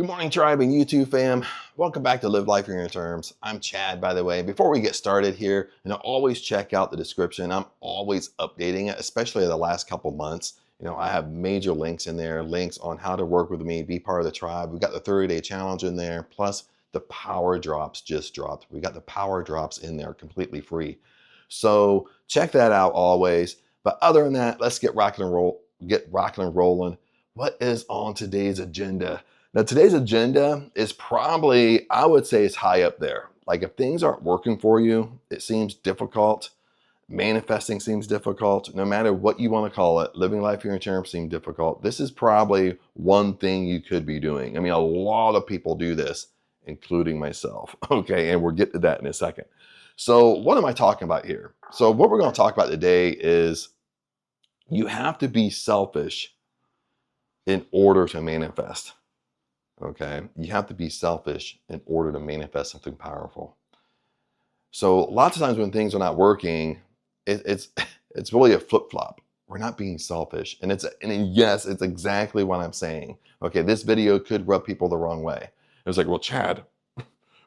Good morning, tribe and YouTube fam. Welcome back to Live Life on Your Terms. I'm Chad, by the way. Before we get started here, always check out the description. I'm always updating it, especially the last couple months. I have major links in there, links on how to work with me, be part of the tribe. We've got the 30-day challenge in there, plus the power drops just dropped. We got the power drops in there completely free. So check that out always. But other than that, let's get rocking and rolling. What is on today's agenda? Now, today's agenda is probably, I would say, it's high up there. Like if things aren't working for you, it seems difficult. Manifesting seems difficult. No matter what you want to call it, living life on your terms seems difficult. This is probably one thing you could be doing. I mean, a lot of people do this, including myself. Okay, and we'll get to that in a second. So what am I talking about here? So what we're going to talk about today is you have to be selfish in order to manifest. Okay, you have to be selfish in order to manifest something powerful. So lots of times when things are not working, it's really a flip-flop. We're not being selfish, and yes, it's exactly what I'm saying. Okay, this video could rub people the wrong way. It's like, well, Chad,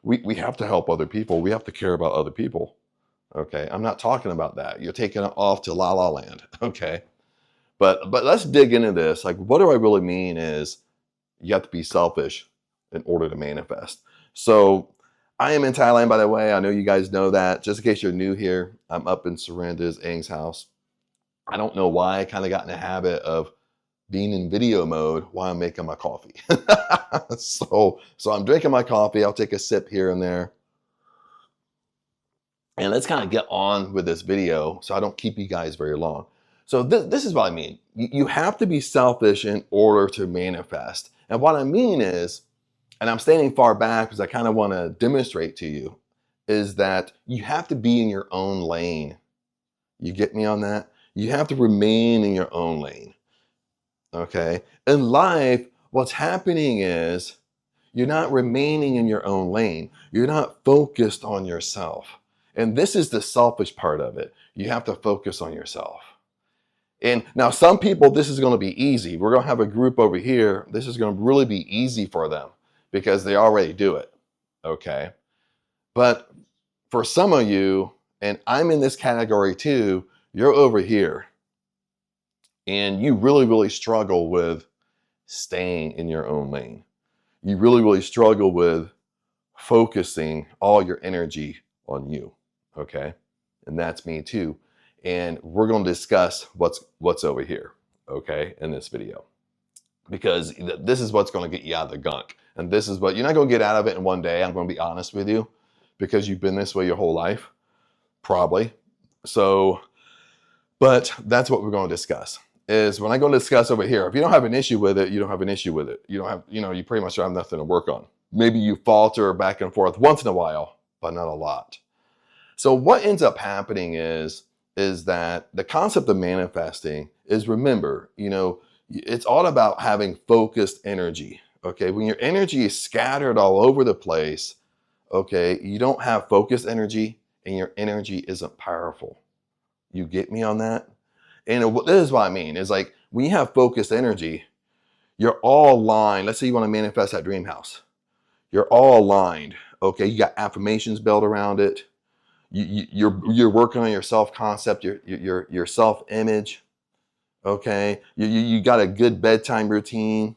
we have to help other people. We have to care about other people. Okay, I'm not talking about that. You're taking it off to la la land. Okay, but let's dig into this. Like, what do I really mean is, you have to be selfish in order to manifest. So I am in Thailand, by the way. I know you guys know that. Just in case you're new here, I'm up in Surinda's Ang's house. I don't know why I kind of got in the habit of being in video mode while I'm making my coffee. So I'm drinking my coffee. I'll take a sip here and there. And let's kind of get on with this video so I don't keep you guys very long. So this is what I mean. You have to be selfish in order to manifest. And what I mean is, and I'm standing far back because I kind of want to demonstrate to you, is that you have to be in your own lane. You get me on that? You have to remain in your own lane. Okay? In life, what's happening is you're not remaining in your own lane. You're not focused on yourself. And this is the selfish part of it. You have to focus on yourself. And now some people, this is going to be easy. We're going to have a group over here. This is going to really be easy for them because they already do it. Okay. But for some of you, and I'm in this category too, you're over here and you really, really struggle with staying in your own lane. You really, really struggle with focusing all your energy on you. Okay. And that's me too. And we're going to discuss what's over here, okay, in this video. Because this is what's going to get you out of the gunk. And this is what, you're not going to get out of it in one day, I'm going to be honest with you, because you've been this way your whole life, probably. So, but that's what we're going to discuss, is when I go to discuss over here, if you don't have an issue with it, you don't have an issue with it. You don't have, you pretty much don't have nothing to work on. Maybe you falter back and forth once in a while, but not a lot. So what ends up happening is that the concept of manifesting is, remember, it's all about having focused energy. Okay, when your energy is scattered all over the place, okay, you don't have focused energy and your energy isn't powerful. You get me on that? And this is what I mean, is like when you have focused energy, you're all aligned. Let's say you want to manifest that dream house. You're all aligned. Okay, you got affirmations built around it. You're working on your self-concept, your self-image, okay? You got a good bedtime routine,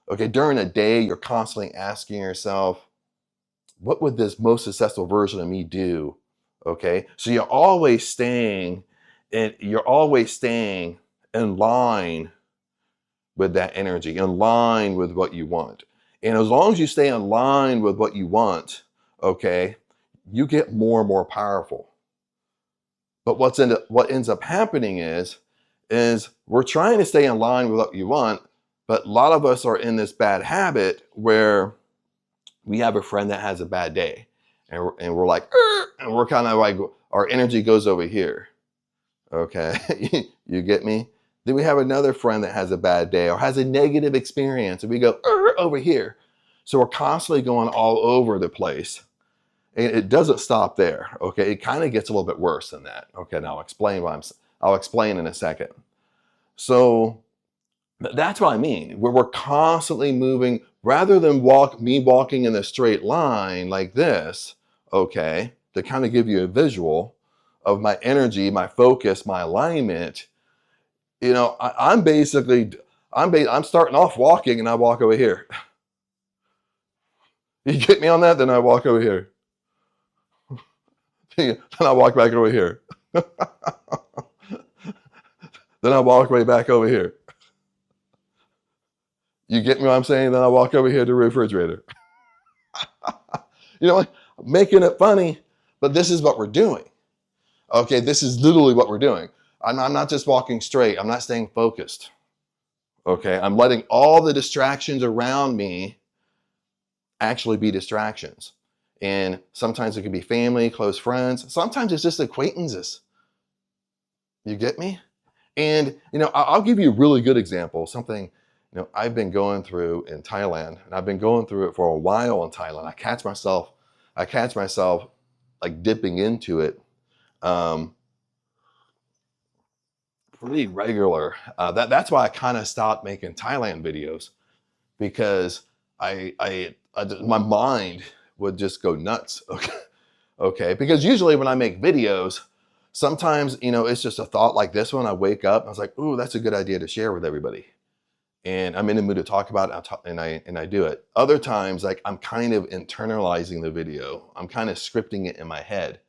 okay? During the day, you're constantly asking yourself, what would this most successful version of me do, okay? So you're always staying in line with that energy, in line with what you want. And as long as you stay in line with what you want, okay, you get more and more powerful. But what ends up happening is we're trying to stay in line with what you want, but a lot of us are in this bad habit where we have a friend that has a bad day, and we're like, and we're kind of like, our energy goes over here. Okay, you get me? Then we have another friend that has a bad day or has a negative experience, and we go over here. So we're constantly going all over the place. And it doesn't stop there, okay? It kind of gets a little bit worse than that. Okay, now I'll explain in a second. So that's what I mean. We're constantly moving rather than me walking in a straight line like this, okay, to kind of give you a visual of my energy, my focus, my alignment, you know, I'm starting off walking and I walk over here. You get me on that? Then I walk over here. Then I walk back over here. Then I walk right back over here. You get me what I'm saying? Then I walk over here to the refrigerator. You know, making it funny, but this is what we're doing. Okay, this is literally what we're doing. I'm not just walking straight. I'm not staying focused. Okay, I'm letting all the distractions around me actually be distractions. And sometimes it can be family, close friends. Sometimes it's just acquaintances. You get me? And, you know, I'll give you a really good example. Something, you know, I've been going through in Thailand, and I've been going through it for a while in Thailand. I catch myself like dipping into it pretty regular. That's why I kind of stopped making Thailand videos, because my mind would just go nuts. Okay. Okay. Because usually when I make videos, sometimes, you know, it's just a thought like this one. I wake up and I was like, ooh, that's a good idea to share with everybody. And I'm in the mood to talk about it, and I do it. Other times, like, I'm kind of internalizing the video. I'm kind of scripting it in my head.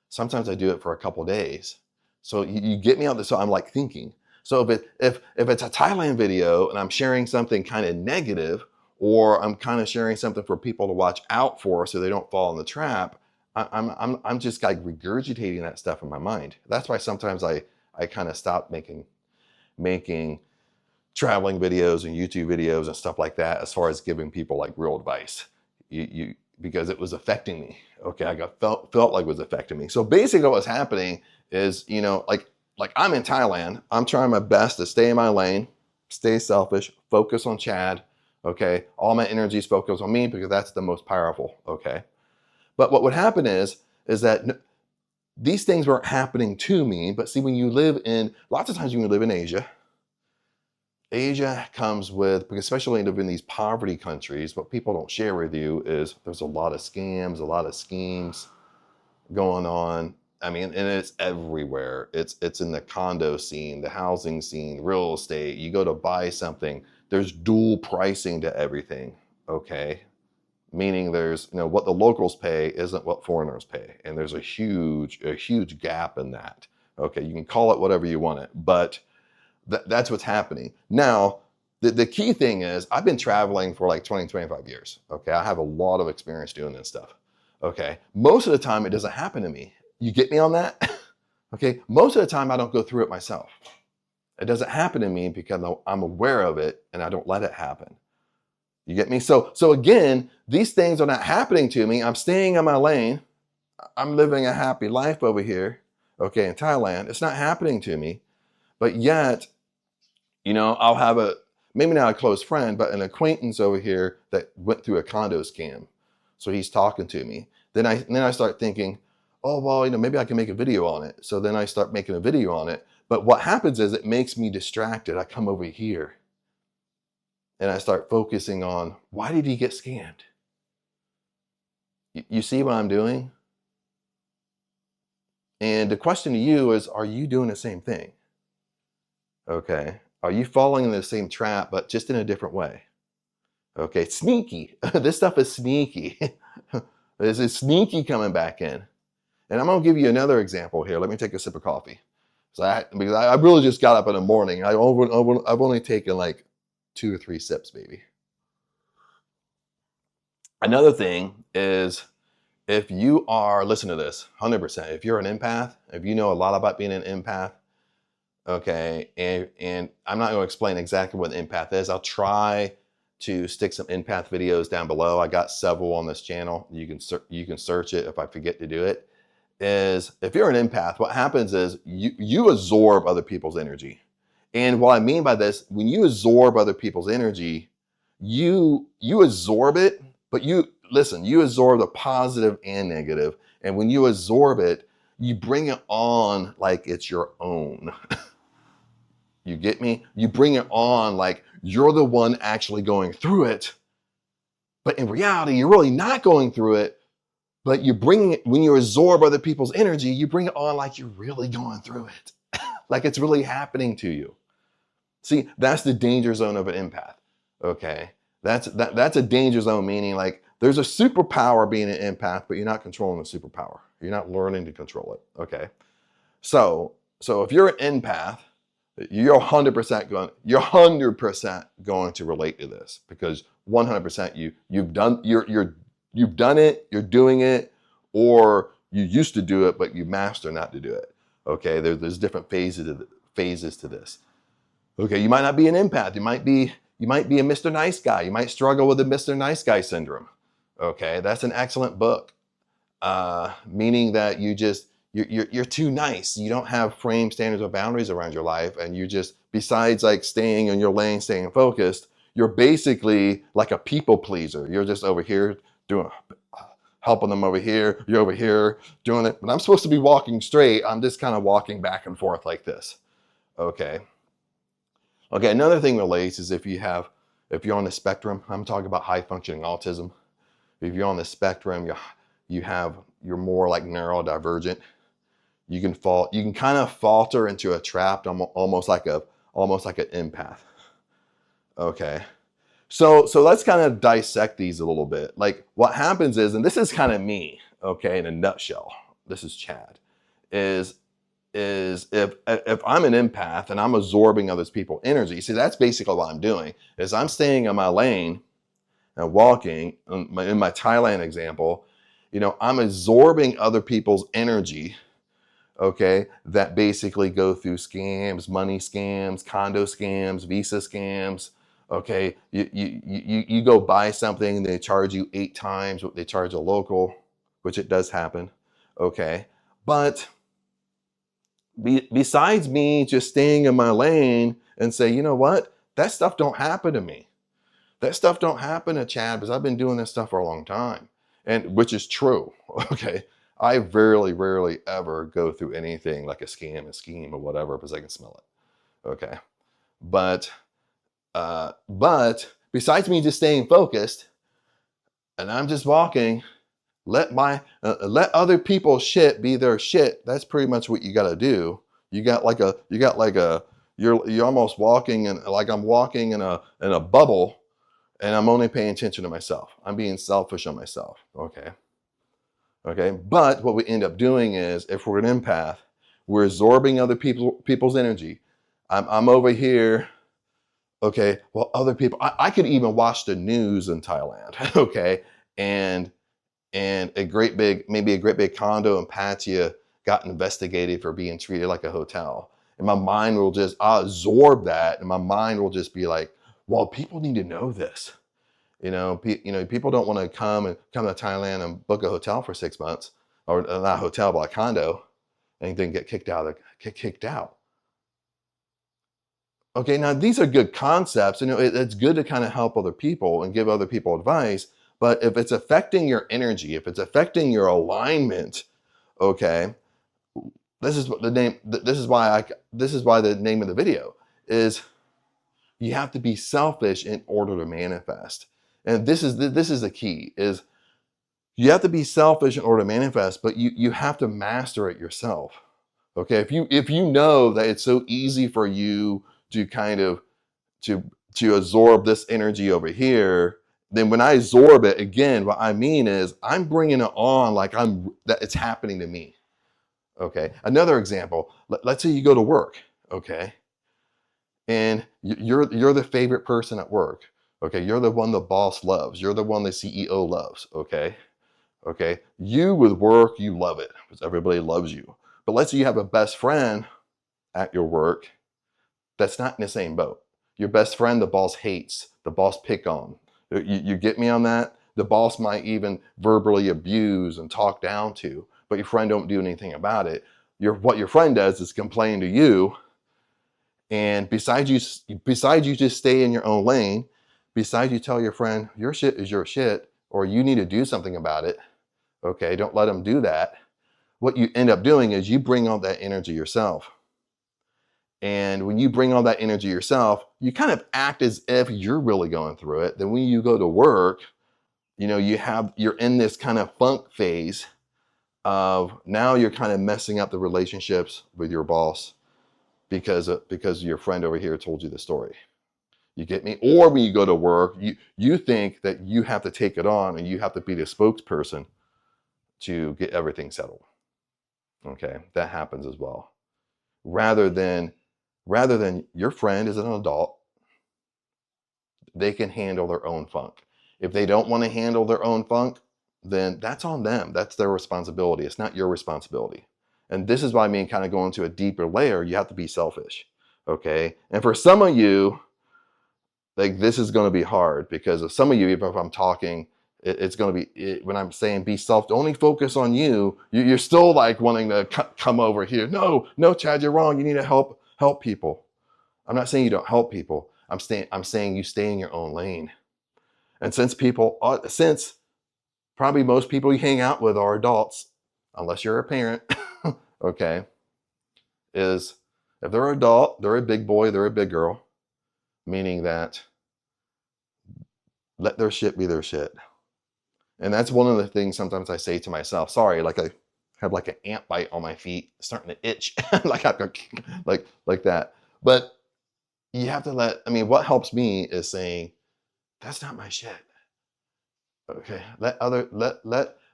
Sometimes I do it for a couple days. So you get me on this. So I'm like thinking. So if it's a Thailand video and I'm sharing something kind of negative, or I'm kind of sharing something for people to watch out for so they don't fall in the trap, I'm just like regurgitating that stuff in my mind. That's why sometimes I kind of stop making traveling videos and YouTube videos and stuff like that, as far as giving people like real advice, because it was affecting me. Okay, I felt like it was affecting me. So basically what's happening is, you know, like I'm in Thailand, I'm trying my best to stay in my lane, stay selfish, focus on Chad. Okay, all my energy is focused on me because that's the most powerful. Okay, but what would happen is that these things weren't happening to me. But see, when you live in, lots of times when you live in Asia comes with, because especially in these poverty countries, what people don't share with you is there's a lot of scams, a lot of schemes going on. I mean, and it's everywhere. It's in the condo scene, the housing scene, real estate. You go to buy something, there's dual pricing to everything, okay? Meaning there's, you know, what the locals pay isn't what foreigners pay. And there's a huge gap in that. Okay, you can call it whatever you want it, but that's what's happening. Now, the key thing is, I've been traveling for like 20, 25 years. Okay, I have a lot of experience doing this stuff. Okay, most of the time it doesn't happen to me. You get me on that? Okay, most of the time I don't go through it myself. It doesn't happen to me because I'm aware of it and I don't let it happen. You get me? So again, these things are not happening to me. I'm staying in my lane. I'm living a happy life over here, okay, in Thailand. It's not happening to me. But yet, you know, I'll have maybe not a close friend, but an acquaintance over here that went through a condo scam. So he's talking to me. Then I start thinking, oh, well, you know, maybe I can make a video on it. So then I start making a video on it. But what happens is it makes me distracted. I come over here and I start focusing on, why did he get scammed? You see what I'm doing? And the question to you is, are you doing the same thing? Okay. Are you falling in the same trap, but just in a different way? Okay. Sneaky. This stuff is sneaky. This is sneaky coming back in. And I'm going to give you another example here. Let me take a sip of coffee. Because I really just got up in the morning. I've only taken like 2 or 3 sips, maybe. Another thing is, if you are, listen to this, 100%, if you're an empath, if you know a lot about being an empath, okay, and I'm not going to explain exactly what an empath is. I'll try to stick some empath videos down below. I got several on this channel. You can search it if I forget to do it. Is if you're an empath, what happens is you absorb other people's energy. And what I mean by this, when you absorb other people's energy, you absorb it, but you absorb the positive and negative. And when you absorb it, you bring it on like it's your own. You get me? You bring it on like you're the one actually going through it, But in reality, you're really not going through it, but you bring it, when you absorb other people's energy, you bring it on like you're really going through it, like it's really happening to you. See, that's the danger zone of an empath. Okay, that's a danger zone, meaning like there's a superpower being an empath, but you're not controlling the superpower. You're not learning to control it. Okay, so if you're an empath, you're 100% going to relate to this, because 100% you've done it, you're doing it, or you used to do it but you master not to do it. Okay, there's different phases to this. Okay, you might not be an empath. You might be a Mr. Nice Guy. You might struggle with the Mr. Nice Guy syndrome. Okay, that's an excellent book, meaning that you're too nice. You don't have frame, standards, or boundaries around your life, and you just, besides like staying in your lane, staying focused, you're basically like a people pleaser. You're just over here helping them over here. You're over here doing it, but I'm supposed to be walking straight. I'm just kind of walking back and forth like this. Okay. Another thing relates is if you're on the spectrum. I'm talking about high functioning autism. If you're on the spectrum, you're more like neurodivergent. You can kind of falter into a trap, almost like an empath. Okay. So let's kind of dissect these a little bit. Like what happens is, and this is kind of me, okay, in a nutshell, this is Chad, is if I'm an empath and I'm absorbing other people's energy, see, that's basically what I'm doing, is I'm staying in my lane and walking. In my Thailand example, I'm absorbing other people's energy, okay, that basically go through scams, money scams, condo scams, visa scams. Okay, you go buy something, they charge you 8 times what they charge a local, which it does happen. Okay, but besides me just staying in my lane and say, you know what, that stuff don't happen to me. That stuff don't happen to Chad, because I've been doing this stuff for a long time, and which is true. Okay, I rarely ever go through anything like a scheme or whatever, because I can smell it. Okay, but besides me just staying focused and I'm just walking, let other people's shit be their shit. That's pretty much what you got to do. You're almost walking, and like I'm walking in a bubble, and I'm only paying attention to myself. I'm being selfish on myself. Okay. But what we end up doing is, if we're an empath, we're absorbing other people's energy. I'm over here. Okay. Well, other people, I could even watch the news in Thailand. Okay. And maybe a great big condo in Pattaya got investigated for being treated like a hotel. And my mind will I'll absorb that, and my mind will just be like, well, people need to know this. People don't want to come to Thailand and book a hotel for 6 months, or not a hotel, but a condo, and then get kicked out. Okay, now these are good concepts. It's good to kind of help other people and give other people advice. But if it's affecting your energy, if it's affecting your alignment, okay, this is why the name of the video is, you have to be selfish in order to manifest. And this is the key, is you have to be selfish in order to manifest, but you have to master it yourself. Okay, if you know that it's so easy for you to kind of to absorb this energy over here, then when I absorb it, again, what I mean is I'm bringing it on like that it's happening to me. Okay, another example, let's say you go to work, okay, and you're the favorite person at work. Okay, you're the one the boss loves. You're the one the CEO loves. Okay, you with work, you love it because everybody loves you. But let's say you have a best friend at your work that's not in the same boat. Your best friend, the boss hates, the boss pick on. You get me on that? The boss might even verbally abuse and talk down to, but your friend don't do anything about it. What your friend does is complain to you. And besides you just stay in your own lane, besides you tell your friend your shit is your shit, or you need to do something about it, okay, don't let them do that. What you end up doing is you bring all that energy yourself. And when you bring all that energy yourself, you kind of act as if you're really going through it. Then when you go to work, you're in this kind of funk phase of now you're kind of messing up the relationships with your boss because your friend over here told you the story. You get me? Or when you go to work, you think that you have to take it on and you have to be the spokesperson to get everything settled. Okay, that happens as well. Rather than your friend is an adult, they can handle their own funk. If they don't want to handle their own funk, then that's on them. That's their responsibility. It's not your responsibility. And this is what I mean, kind of going to a deeper layer, you have to be selfish. Okay. And for some of you, like, this is going to be hard because of some of you, even if I'm talking, it's going to be, when I'm saying be self, only focus on you, you're still like wanting to come over here. No, Chad, you're wrong. You need to help people. I'm not saying you don't help people. I'm saying you stay in your own lane. And since probably most people you hang out with are adults, unless you're a parent, okay, is if they're an adult, they're a big boy, they're a big girl, meaning that let their shit be their shit. And that's one of the things sometimes I say to myself, sorry, like I have like an ant bite on my feet, starting to itch, like that. But you have to what helps me is saying, that's not my shit. Okay, let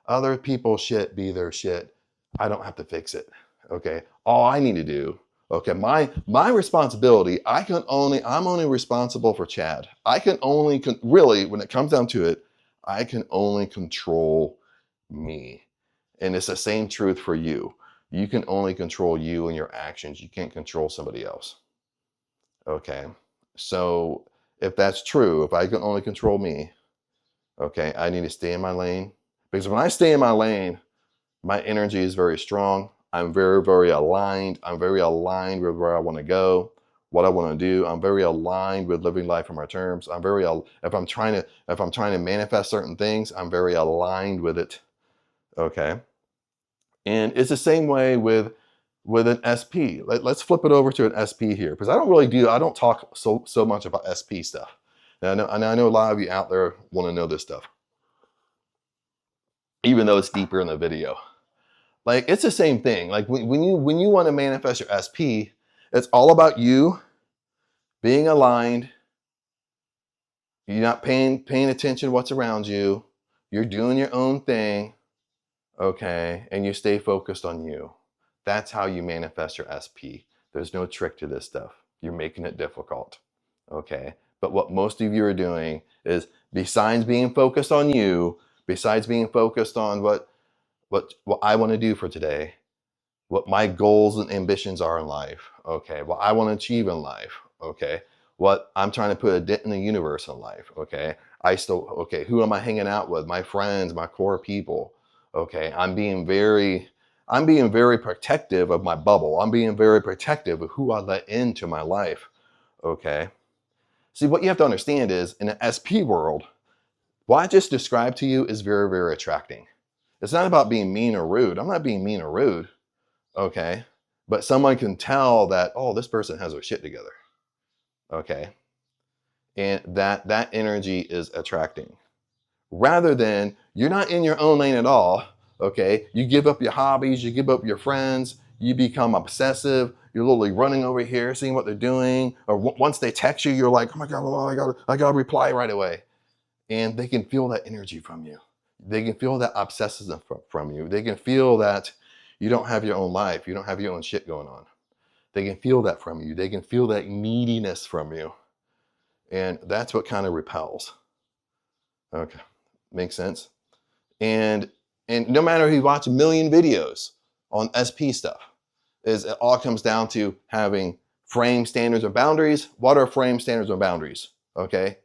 other people's shit be their shit. I don't have to fix it. Okay, all I need to do, okay, my responsibility, I'm only responsible for Chad. I can only, really, when it comes down to it, I can only control me. And it's the same truth for you. You can only control you and your actions. You can't control somebody else. Okay, so if that's true, if I can only control me, okay, I need to stay in my lane. Because when I stay in my lane, my energy is very strong. I'm very, very aligned. I'm very aligned with where I want to go, what I want to do. I'm very aligned with living life on my terms. If I'm trying to manifest certain things, I'm very aligned with it. Okay. And it's the same way with an SP. Let's flip it over to an SP here, because I don't talk so much about SP stuff. And I know a lot of you out there want to know this stuff, even though it's deeper in the video. Like, it's the same thing. Like when you want to manifest your SP, it's all about you being aligned. You're not paying attention to what's around you. You're doing your own thing, okay? And you stay focused on you. That's how you manifest your SP. There's no trick to this stuff. You're making it difficult, okay? But what most of you are doing is, besides being focused on you, besides being focused on what I want to do for today, what my goals and ambitions are in life, okay, what I want to achieve in life, okay, what I'm trying to put a dent in the universe in life, okay, who am I hanging out with? My friends, my core people, okay, I'm being very protective of my bubble. I'm being very protective of who I let into my life, okay. See, what you have to understand is, in the SP world, what I just described to you is very, very attracting. It's not about being mean or rude. I'm not being mean or rude, okay? But someone can tell that, oh, this person has their shit together, okay? And that energy is attracting. Rather than, you're not in your own lane at all, okay? You give up your hobbies, you give up your friends, you become obsessive, you're literally running over here, seeing what they're doing, or once they text you, you're like, oh my God, well, I gotta reply right away. And they can feel that energy from you. They can feel that obsessiveness from you. They can feel that you don't have your own life. You don't have your own shit going on. They can feel that from you. They can feel that neediness from you. And that's what kind of repels. Okay, makes sense? And no matter if you watch a million videos on SP stuff, it all comes down to having frame, standards, or boundaries. What are frame, standards, or boundaries? Okay,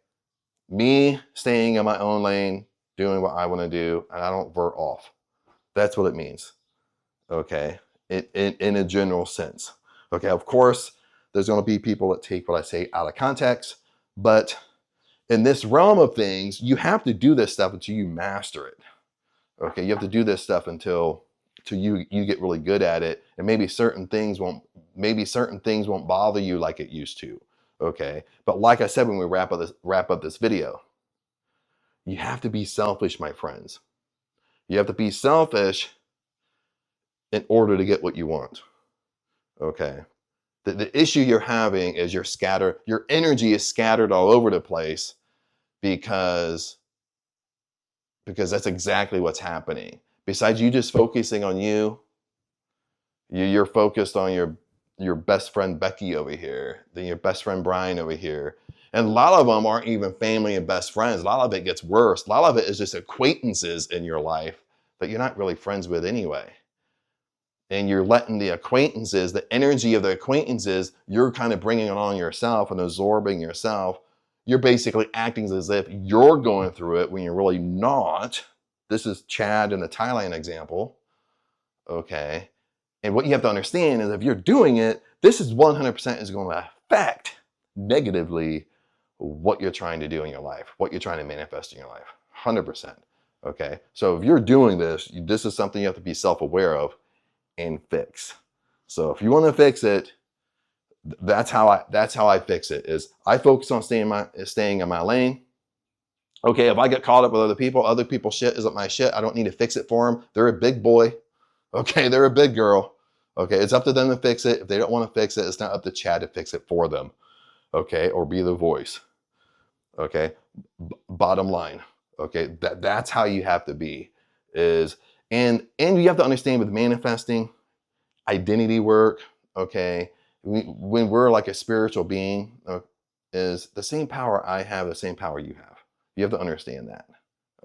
me staying in my own lane, doing what I want to do, and I don't veer off. That's what it means, okay, in a general sense. Okay, of course, there's going to be people that take what I say out of context, but in this realm of things, you have to do this stuff until you master it. Okay, you have to do this stuff until you get really good at it, and maybe certain things won't bother you like it used to. Okay, but like I said, when we wrap up this video, You have to be selfish, my friends. You have to be selfish in order to get what you want. Okay. The issue you're having is you're scattered, your energy is scattered all over the place because that's exactly what's happening. Besides you just focusing on you're focused on your best friend Becky over here, then your best friend Brian over here. And a lot of them aren't even family and best friends. A lot of it gets worse. A lot of it is just acquaintances in your life that you're not really friends with anyway. And you're letting the acquaintances, the energy of the acquaintances, you're kind of bringing it on yourself and absorbing yourself. You're basically acting as if you're going through it when you're really not. This is Chad in the Thailand example. Okay. And what you have to understand is if you're doing it, this is 100% is going to affect negatively what you're trying to do in your life, what you're trying to manifest in your life. 100%. Okay. So if you're doing this, this is something you have to be self-aware of and fix. So if you want to fix it, that's how I fix it. Is I focus on staying in my lane. Okay, if I get caught up with other people's shit isn't my shit. I don't need to fix it for them. They're a big boy. Okay, they're a big girl. Okay, it's up to them to fix it. If they don't want to fix it, it's not up to Chad to fix it for them. Okay, or be the voice. Okay, bottom line. Okay, that's how you have to be. And you have to understand with manifesting, identity work. Okay, when we're like a spiritual being, is the same power I have, the same power you have. You have to understand that.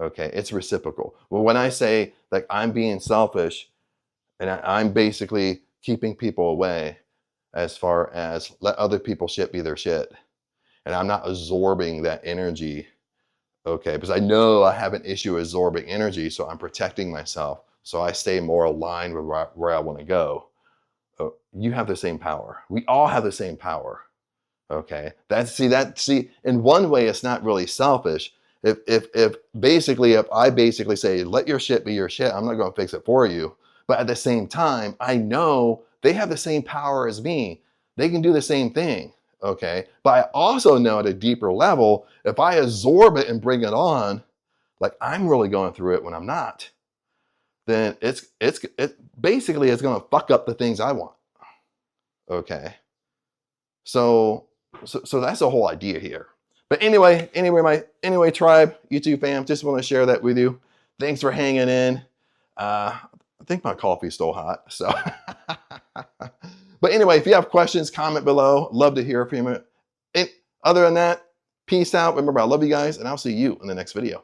Okay, it's reciprocal. Well, when I say like I'm being selfish and I'm basically keeping people away as far as let other people shit be their shit, and I'm not absorbing that energy, okay, because I know I have an issue absorbing energy, so I'm protecting myself, so I stay more aligned with where I want to go. You have the same power. We all have the same power. Okay, see, in one way, it's not really selfish. If I basically say, let your shit be your shit, I'm not going to fix it for you. But at the same time, I know they have the same power as me. They can do the same thing. Okay, but I also know at a deeper level, if I absorb it and bring it on, like I'm really going through it when I'm not, then it basically it's going to fuck up the things I want. Okay, so that's the whole idea here. But anyway, tribe, YouTube fam, just want to share that with you. Thanks for hanging in. I think my coffee's still hot. So, but anyway, if you have questions, comment below. Love to hear from you. Other than that, peace out. Remember, I love you guys, and I'll see you in the next video.